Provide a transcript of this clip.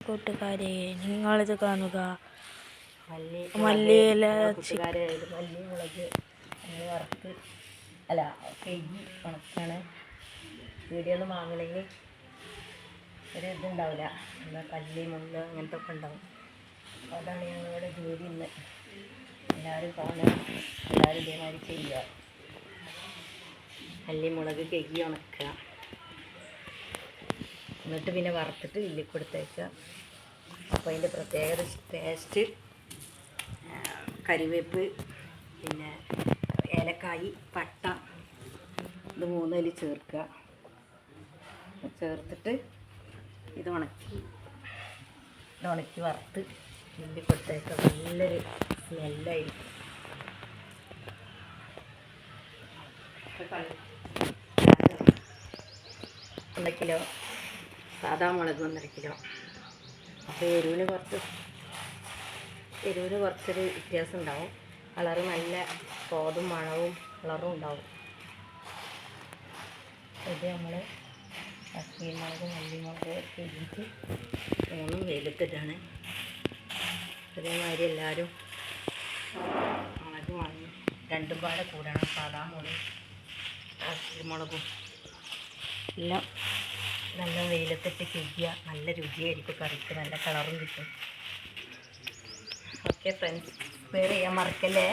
കൂട്ടുകാരെ, നിങ്ങളിത് കാണുക. മല്ലിയില കൂട്ടുകാരെ, മല്ലി മുളക് വറുത്ത് അല്ല കഴുകി ഉണക്കാണ്. വീഡിയോ ഒന്നും വാങ്ങണമെങ്കിൽ ഒരു ഇതുണ്ടാവില്ല, എന്താ കല്ലി മുള്ള അങ്ങനത്തെ ഒക്കെ ഉണ്ടാവും. അപ്പോൾ അതാണ് ഞങ്ങളുടെ ജോലി ഇന്ന്. എല്ലാവരും കാണുക, എല്ലാവരും ഇതേമാതിരി ചെയ്യുക. മല്ലി മുളക് കഴുകി ഉണക്കുക, എന്നിട്ട് പിന്നെ വറുത്തിട്ട് ഇല്ലി കൊടുത്തേക്കുക. അപ്പോൾ അതിൻ്റെ പ്രത്യേക ടേസ്റ്റ് കരിവേപ്പ്, പിന്നെ ഏലക്കായി, പട്ട, ഇത് മൂന്നിൽ ചേർക്കുക. ചേർത്തിട്ട് ഇത് ഉണക്കി വറുത്ത് ഇല്ലി കൊടുത്തേക്കുക. നല്ലൊരു സ്മെല്ലായിരിക്കും. 1 കിലോ സാധാ മുളക് 1.5 കിലോ. അപ്പോൾ എരിവിന് കുറച്ചൊരു വ്യത്യാസം ഉണ്ടാവും. കളറ് നല്ല സ്വാദും മണവും കളറും ഉണ്ടാവും. ഇത് നമ്മൾ പച്ചമുളക് മല്ലിമുളക് ഇട്ടിട്ട് 3 വെയിലത്തിട്ടാണ്. അതേമാതിരി എല്ലാവരും മുളക് വാങ്ങി 2 പാടെ കൂടണം. സാധാ മുളകും പച്ചമുളകും എല്ലാം നല്ല വെയിലത്തിട്ട് കഴിക്കുക. നല്ല രുചിയായിരിക്കും കറിക്ക്, നല്ല കളറും കിട്ടും. ഓക്കെ ഫ്രണ്ട്സ്, ഷെയർ ചെയ്യാൻ മറക്കല്ലേ.